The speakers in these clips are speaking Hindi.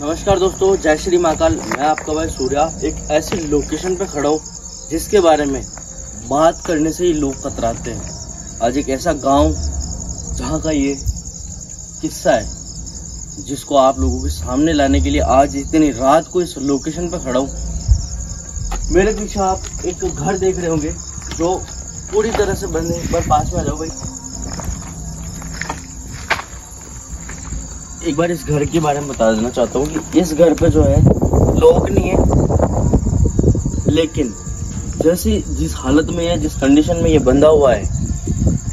नमस्कार दोस्तों, जय श्री महाकाल। मैं आपका भाई सूर्या एक ऐसी लोकेशन पे खड़ा हूँ जिसके बारे में बात करने से ही लोग कतराते हैं। आज एक ऐसा गांव जहाँ का ये किस्सा है जिसको आप लोगों के सामने लाने के लिए आज इतनी रात को इस लोकेशन पे खड़ा हूँ। मेरे पीछे आप एक घर देख रहे होंगे जो पूरी तरह से बंद है। एक बार पास में आ जाओ भाई। एक बार इस घर के बारे में बता देना चाहता हूँ कि इस घर पे जो है लोग नहीं है, लेकिन जैसे जिस हालत में है, जिस कंडीशन में ये बंधा हुआ है,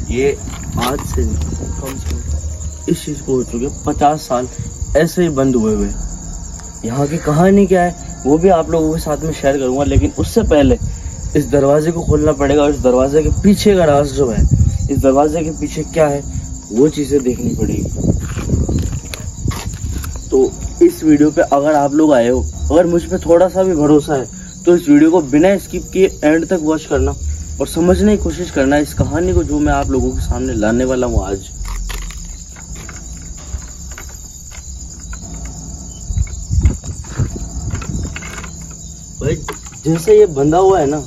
ये आज से कम से कम इस चीज को हो चुके 50 साल ऐसे ही बंद हुए हुए। यहाँ की कहानी क्या है वो भी आप लोगों के साथ में शेयर करूंगा, लेकिन उससे पहले इस दरवाजे को खोलना पड़ेगा और इस दरवाजे के पीछे का राज जो है, इस दरवाजे के पीछे क्या है वो चीजें देखनी पड़ेगी। तो इस वीडियो पे अगर आप लोग आए हो, अगर मुझ पे थोड़ा सा भी भरोसा है तो इस वीडियो को बिना स्किप किए एंड तक वॉच करना और समझने की कोशिश करना इस कहानी को जो मैं आप लोगों के सामने लाने वाला हूँ आज। भाई जैसे ये बंधा हुआ है ना,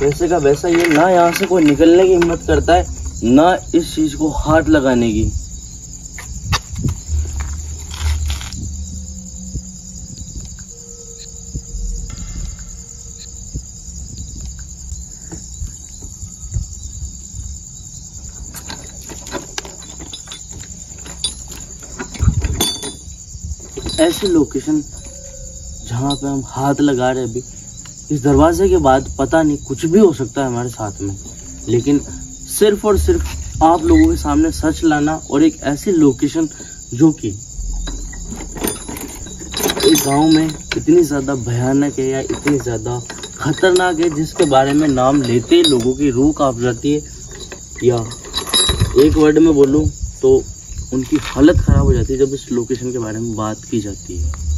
वैसे का वैसा ये ना यहाँ से कोई निकलने की हिम्मत करता है, ना इस चीज को हाथ लगाने की। ऐसी लोकेशन जहां पे हम हाथ लगा रहे, अभी इस दरवाजे के बाद पता नहीं कुछ भी हो सकता है हमारे साथ में, लेकिन सिर्फ और सिर्फ आप लोगों के सामने सच लाना और एक ऐसी लोकेशन जो कि एक गांव में इतनी ज्यादा भयानक है या इतनी ज्यादा खतरनाक है जिसके बारे में नाम लेते ही लोगों की रूह कांप जाती है, या एक वर्ड में बोलूं तो उनकी हालत खराब हो जाती है जब इस लोकेशन के बारे में बात की जाती है।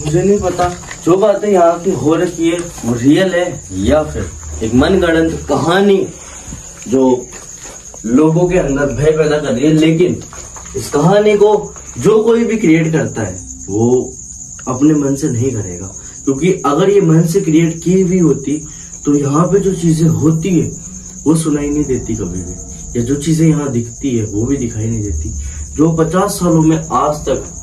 मुझे नहीं पता जो बातें यहाँ की हो रही है वो रियल है या फिर एक मनगढ़ंत कहानी जो लोगों के अंदर भय पैदा कर रही है, लेकिन इस कहानी को जो कोई भी क्रिएट करता है वो अपने मन से नहीं करेगा, क्योंकि अगर ये मन से क्रिएट की हुई होती तो यहाँ पे जो चीजें होती है वो सुनाई नहीं देती कभी भी, या जो चीजें यहाँ दिखती है वो भी दिखाई नहीं देती। जो 50 सालों में आज तक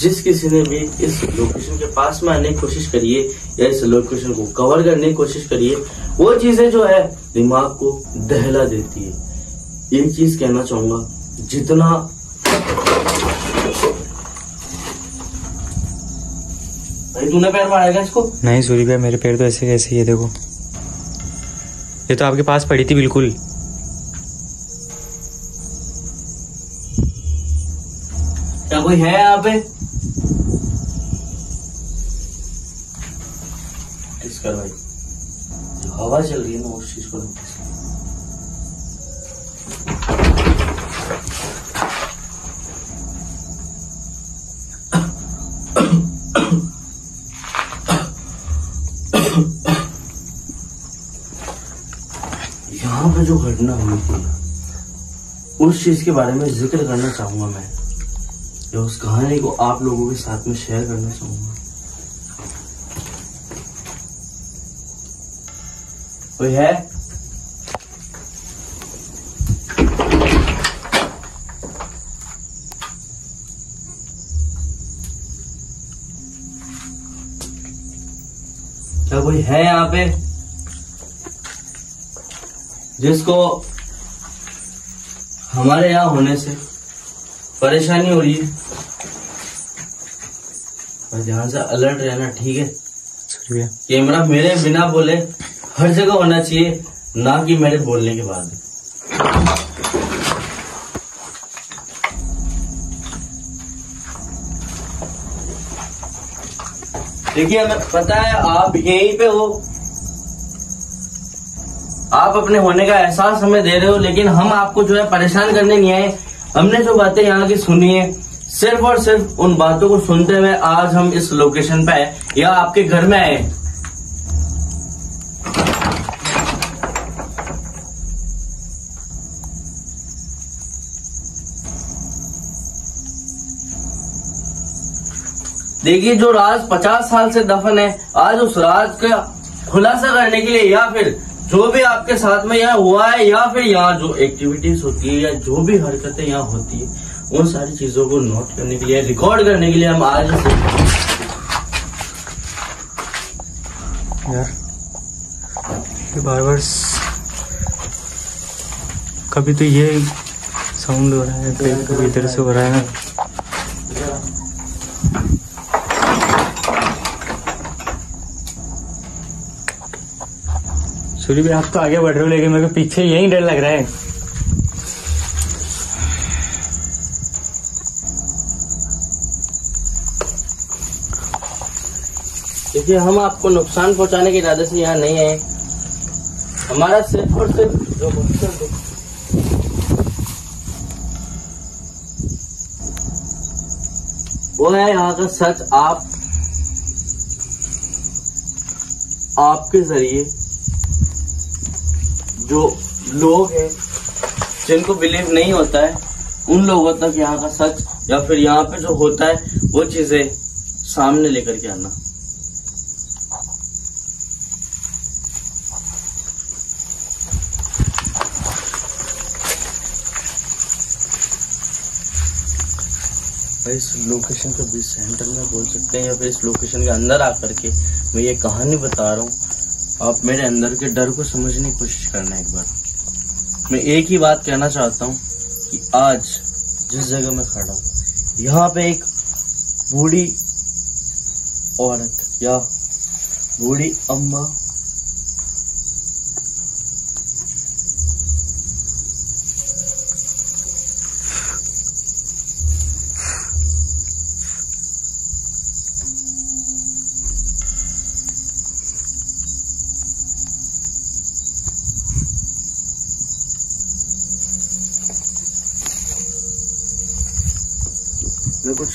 जिस किसी ने भी इस लोकेशन के पास में आने की कोशिश करी है या इस लोकेशन को कवर करने की कोशिश करी है, वो चीजें जो है दिमाग को दहला देती है। एक चीज कहना चाहूंगा, जितना भाई तूने पैर मारेगा इसको? नहीं सूरी भाई, मेरे पैर तो ऐसे कैसे, ये देखो, ये तो आपके पास पड़ी थी बिल्कुल। क्या कोई है यहाँ पे? कर भाई, हवा चल रही है ना उस चीज को यहाँ पे जो घटना हुई थी उस चीज के बारे में जिक्र करना चाहूंगा मैं, या उस कहानी को आप लोगों के साथ में शेयर करना चाहूंगा। कोई है? क्या कोई है यहाँ पे जिसको हमारे यहाँ होने से परेशानी हो रही है? और ध्यान से अलर्ट रहना, ठीक है? कैमरा मेरे बिना बोले हर जगह होना चाहिए, ना कि मेरे बोलने के बाद। देखिए हमें पता है आप यहीं पे हो, आप अपने होने का एहसास हमें दे रहे हो, लेकिन हम आपको जो है परेशान करने नहीं आए। हमने जो बातें यहाँ की सुनी है, सिर्फ और सिर्फ उन बातों को सुनते हुए आज हम इस लोकेशन पे आए या आपके घर में आए। देखिए जो राज 50 साल से दफन है, आज उस राज का खुलासा करने के लिए या फिर जो भी आपके साथ में यहाँ हुआ है या फिर यहाँ जो एक्टिविटीज होती है या जो भी हरकतें यहाँ होती है, उन सारी चीजों को नोट करने के लिए, रिकॉर्ड करने के लिए हम आज यार ये बार कभी तो ये साउंड हो रहा है, कभी इधर से हो रहा है ना। सूर्य भाई आप तो आगे बढ़ रहे हो, लेकिन मेरे को पीछे यही डर लग रहा है। देखिए हम आपको नुकसान पहुंचाने के इरादे से यहाँ नहीं आए। हमारा सिर्फ और सिर्फ जो मकसद है वो है यहाँ का सच आपके जरिए जो लोग हैं जिनको बिलीव नहीं होता है, उन लोगों तक यहाँ का सच या फिर यहाँ पे जो होता है वो चीजें सामने लेकर के आना। इस लोकेशन के बीच सेंटर में बोल सकते हैं या फिर इस लोकेशन के अंदर आकर के मैं ये कहानी बता रहा हूँ। आप मेरे अंदर के डर को समझने की कोशिश करना। एक बार मैं एक ही बात कहना चाहता हूँ कि आज जिस जगह मैं खड़ा हूँ यहाँ पे एक बूढ़ी औरत या बूढ़ी अम्मा मैं कुछ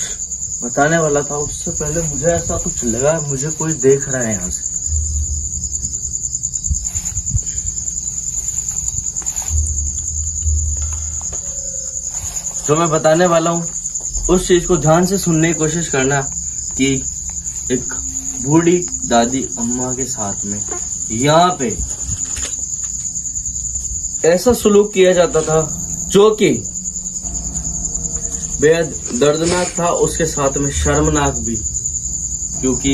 बताने वाला था, उससे पहले मुझे ऐसा कुछ लगा मुझे कोई देख रहा है यहाँ से। जो मैं बताने वाला हूँ उस चीज को ध्यान से सुनने की कोशिश करना कि एक बूढ़ी दादी अम्मा के साथ में यहाँ पे ऐसा सुलूक किया जाता था जो कि बेहद दर्दनाक था, उसके साथ में शर्मनाक भी। क्योंकि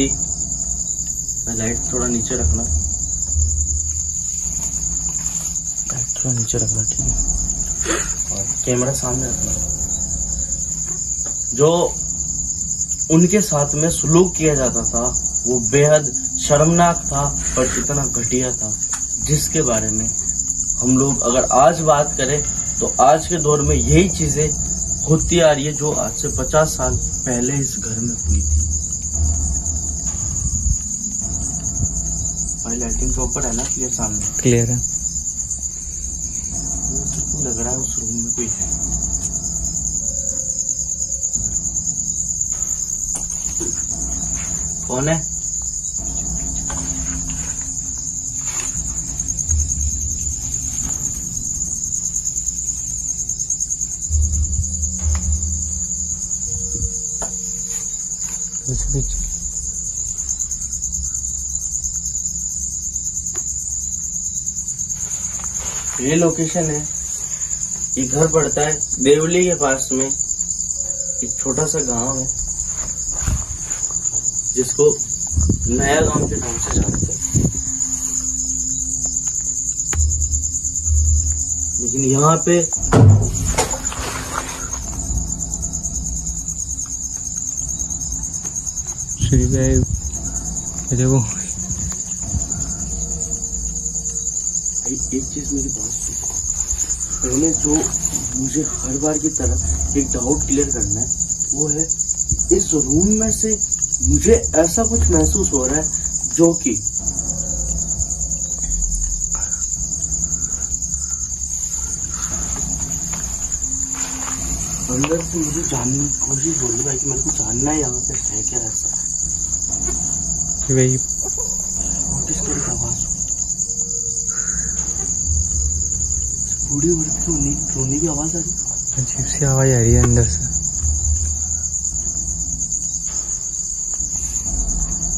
लाइट थोड़ा नीचे रखना, ठीक है, और कैमरा सामने रखना। जो उनके साथ में सलूक किया जाता था वो बेहद शर्मनाक था पर इतना घटिया था, जिसके बारे में हम लोग अगर आज बात करें तो आज के दौर में यही चीजें होती आ रही है जो आज से 50 साल पहले इस घर में हुई थी। भाई लाइटिंग प्रॉपर है ना? क्लियर सामने क्लियर है। मुझे लग रहा है उस रूम में कोई है। कौन है? ये लोकेशन है, ये घर पड़ता है देवली के पास में, एक छोटा सा गांव है जिसको नया गांव के नाम से जानते हैं। लेकिन यहाँ पे श्री भाई देखो, एक चीज मेरी बात सुनो। पहले जो मुझे हर बार की तरह एक डाउट क्लियर करना है वो है इस रूम में से मुझे ऐसा कुछ महसूस हो रहा है जो कि अंदर से मुझे जानने की कोशिश हो रही है कि मेरे को जानना है यहाँ पे है क्या ऐसा। वही नोटिस करके आवाज बूढ़ी औरत की रोने की आवाज आ रही है। अजीब सी आवाज आ रही है अंदर से।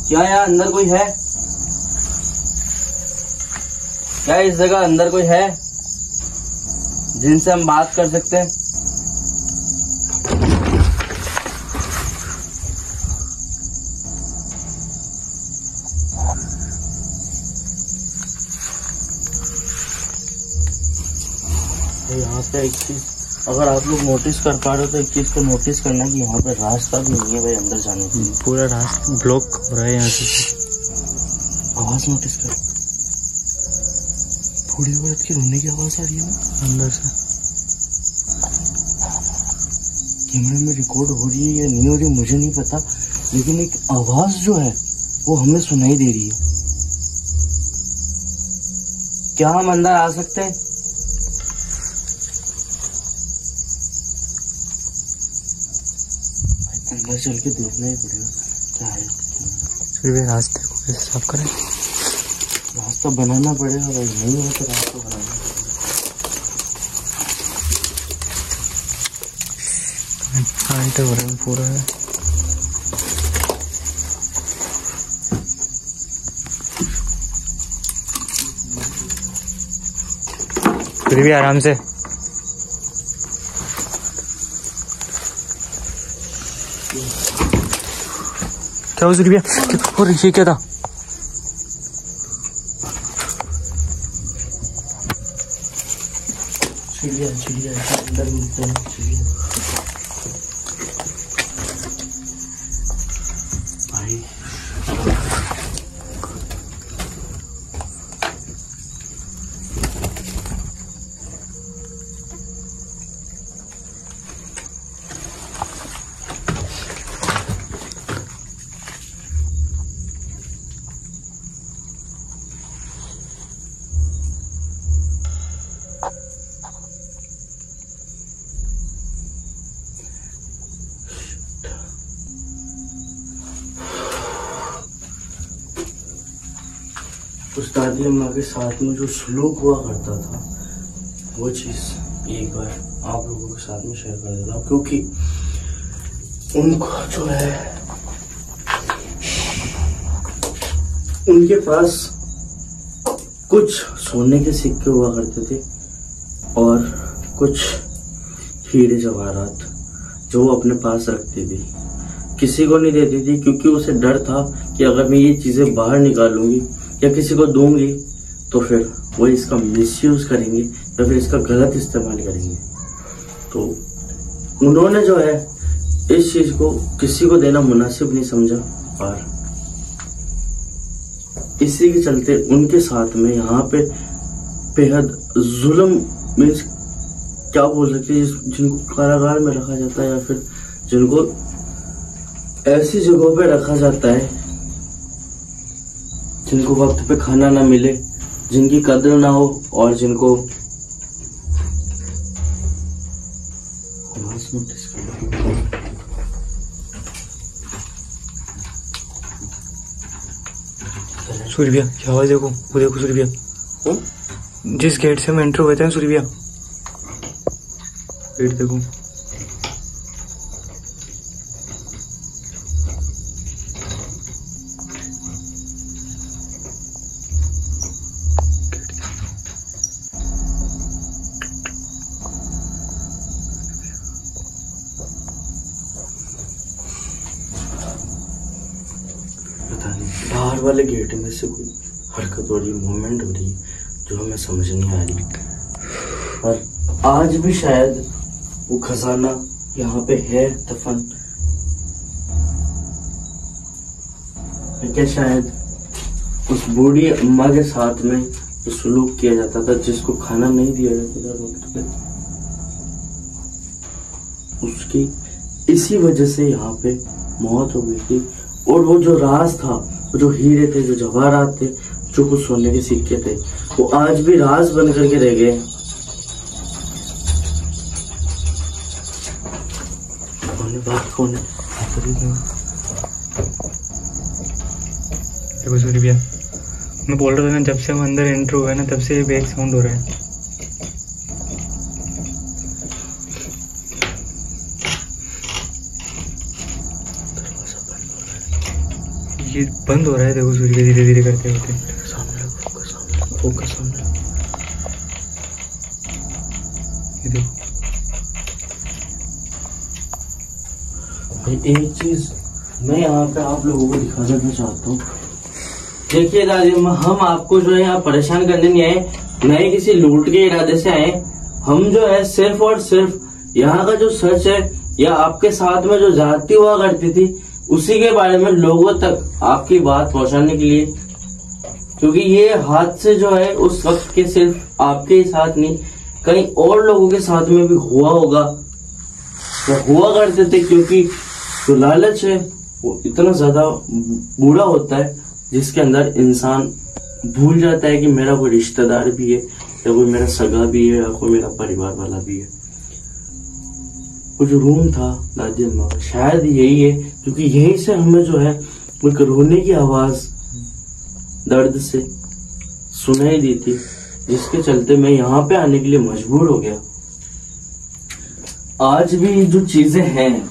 क्या यहाँ अंदर कोई है? क्या इस जगह अंदर कोई है जिनसे हम बात कर सकते हैं? यहाँ पे एक चीज अगर आप लोग नोटिस कर पा रहे हो तो एक चीज को नोटिस करना कि यहाँ पे रास्ता भी नहीं है भाई अंदर जाने के लिए। पूरा रास्ता ब्लॉक हो रहा है यहाँ से। आवाज नोटिस कर, बूढ़ी औरत की रोने की आवाज आ रही है ना अंदर से। कैमरे में रिकॉर्ड हो रही है या नहीं हो रही मुझे नहीं पता, लेकिन एक आवाज जो है वो हमें सुनाई दे रही है। क्या हम अंदर आ सकते हैं? अंदर चल के देखना ही पड़ेगा क्या है। फिर रास्ते को कैसे साफ करें? रास्ता बनाना पड़ेगा भाई, नहीं हो तो रास्ता बनाना पड़ेगा। हो रहा है पूरा है। फिर भी आराम से। क्या हुआ रुपया? और ये क्या था? चिड़िया चिड़िया अंदर मिलते हैं चिड़िया भाई। उस दादी अम्मा के साथ में जो सलूक हुआ करता था वो चीज एक बार आप लोगों के साथ में शेयर कर देता हूँ, क्योंकि उनको जो है उनके पास कुछ सोने के सिक्के हुआ करते थे और कुछ हीरे जवाहरात जो वो अपने पास रखती थी। किसी को नहीं देती थी क्योंकि उसे डर था कि अगर मैं ये चीजें बाहर निकालूंगी या किसी को दूंगी तो फिर वो इसका मिसयूज करेंगे या फिर इसका गलत इस्तेमाल करेंगे। तो उन्होंने जो है इस चीज को किसी को देना मुनासिब नहीं समझा और इसी के चलते उनके साथ में यहाँ पे बेहद जुल्म मीन्स क्या बोल सकते हैं, जिनको कारागार में रखा जाता है या फिर जिनको ऐसी जगहों पे रखा जाता है जिनको वक्त पे खाना ना मिले, जिनकी कदर ना हो और जिनको नोटिस सूर्य क्या आवाज देखो, वो देखो सूर्य जिस गेट से हम एंटर हुए थे सूर्य गेट देखो। बाहर वाले गेट में से कोई हरकत हो रही है, मूवमेंट हो रही है जो हमें समझ नहीं आ रही। और आज भी शायद वो खजाना यहाँ पे है दफन, क्या शायद उस बूढ़ी अम्मा के साथ में जो सलूक किया जाता था, जिसको खाना नहीं दिया जाता था वक्त पे, उसकी इसी वजह से यहाँ पे मौत हो गई थी और वो जो राज था, वो जो हीरे थे, जो जवाहरात थे, जो कुछ सोने के सिक्के थे, वो आज भी राज बन करके रह गए। कौन है? देखो सूर्य भैया, मैं बोल रहा था ना, जब से हम अंदर एंटर हुए ना तब से बैक साउंड हो रहा है। ये बंद हो रहा है, देखो सूर्य भैया, धीरे धीरे करते होते। फोकस सामने। ये देखो भाई, एक चीज मैं यहाँ पे आप लोगों को दिखा देना चाहता हूँ। देखिए दादी, हम आपको जो है यहाँ परेशान करने नहीं आए, न ही किसी लूट के इरादे से आए। हम जो है सिर्फ और सिर्फ यहाँ का जो सच है, या आपके साथ में जो जाती हुआ करती थी, उसी के बारे में लोगों तक आपकी बात पहुंचाने के लिए। क्योंकि ये हादसे जो है उस वक्त के सिर्फ आपके ही साथ नहीं, कई और लोगों के साथ में भी हुआ होगा, या हुआ करते थे। क्योंकि जो लालच है वो इतना ज्यादा बुरा होता है, जिसके अंदर इंसान भूल जाता है कि मेरा कोई रिश्तेदार भी है, या कोई मेरा सगा भी है, या कोई मेरा परिवार वाला भी है। वो जो रूम था दादी अम्मा, शायद यही है, क्योंकि यहीं से हमें जो है एक रोने की आवाज दर्द से सुनाई दी थी, जिसके चलते मैं यहाँ पे आने के लिए मजबूर हो गया। आज भी जो चीजें हैं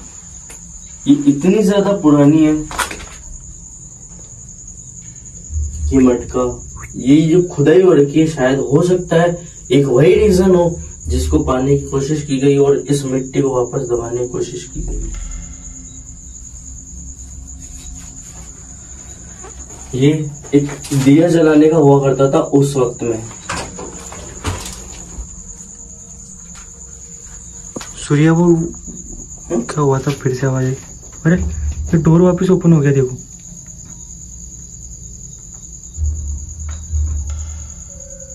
ये इतनी ज्यादा पुरानी है। ये मटका, ये जो खुदाई हो रखी है, शायद हो सकता है एक वही रीजन हो जिसको पाने की कोशिश की गई और इस मिट्टी को वापस दबाने की कोशिश की गई। ये एक दिया जलाने का हुआ करता था उस वक्त में। सूर्या, वो क्या हुआ था? फिर से आवाज आई। अरे ये डोर वापस ओपन हो गया, देखो।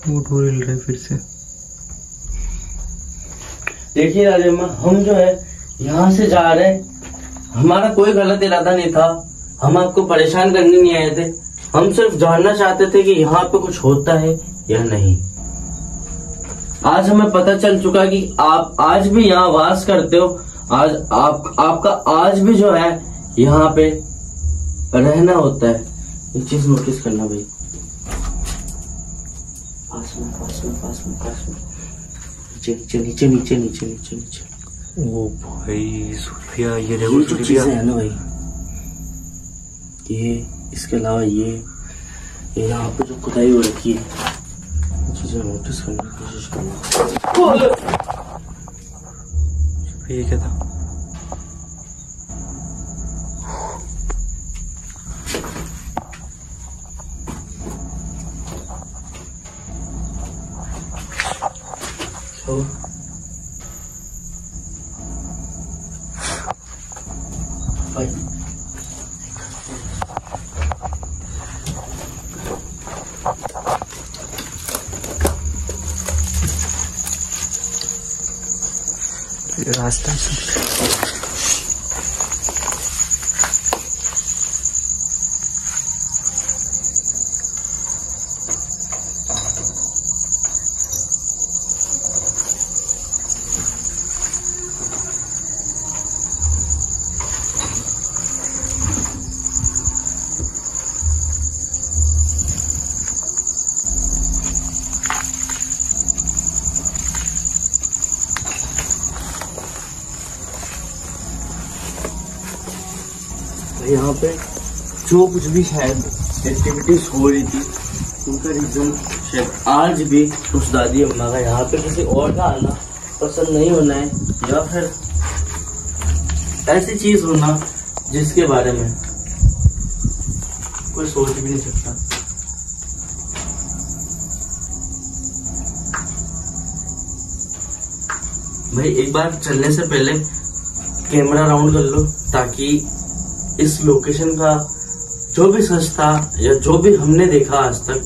वो डोर हिल रहा है फिर से। देखिए राजेम्मा, हम जो है यहाँ से जा रहे हैं, हमारा कोई गलत इरादा नहीं था, हम आपको परेशान करने नहीं आए थे। हम सिर्फ जानना चाहते थे कि यहाँ पे कुछ होता है या नहीं। आज हमें पता चल चुका कि आप आज भी यहाँ वास करते हो। आज आपका आज भी जो है यहाँ पे रहना होता है। एक चीज नोटिस करना भाई, पास में नीचे नीचे नीचे नीचे नीचे नीचे। ओ भाई सूर्या, ये देखो ये जो चीजें है ना भाई, ये इसके अलावा ये यहाँ पे जो खुदाई हो रखी है, चीजें नोटिस करने की कोशिश करना। ये क्या था? भाई रास्ता यहाँ पे जो कुछ भी शायद एक्टिविटीज हो रही थी, उनका रीजन शायद आज भी उस दादी अम्मा का यहाँ पे किसी और का आना पसंद नहीं होना है, या फिर ऐसी चीज होना जिसके बारे में कोई सोच भी नहीं सकता। भाई एक बार चलने से पहले कैमरा राउंड कर लो, ताकि इस लोकेशन का जो भी सच था या जो भी हमने देखा आज तक,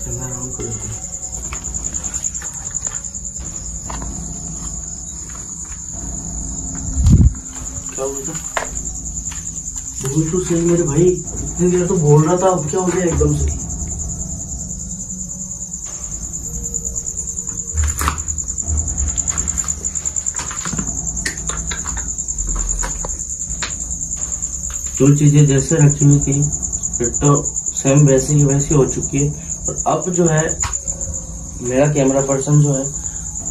कैमरा ऑन कर दो। क्या हुआ था? बोल तो सही मेरे भाई, इतनी देर तो बोल रहा था, अब क्या हो गया एकदम से? जो चीजें जैसे रखी हुई थी फिर तो सेम वैसे ही वैसी हो चुकी है। और अब जो है मेरा कैमरा पर्सन जो है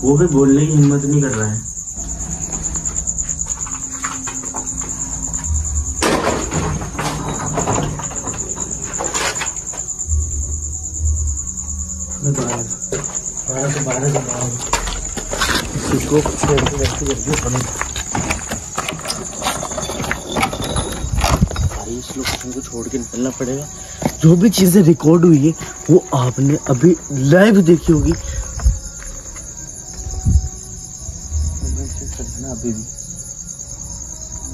वो भी बोलने की हिम्मत नहीं कर रहा है। इसको छोड़ के वैसे इस लोकेशन को छोड़ के निकलना पड़ेगा। जो भी चीजें रिकॉर्ड हुई है वो आपने अभी लाइव देखी होगी। मोमेंट चेक कर लेना,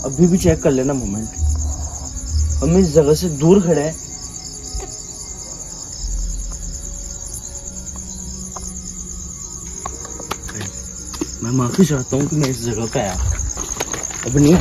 अभी भी चेक कर लेना मोमेंट। हम इस जगह से दूर खड़े हैं, मैं माफी चाहता हूँ कि मैं इस जगह पे आया। अब नहीं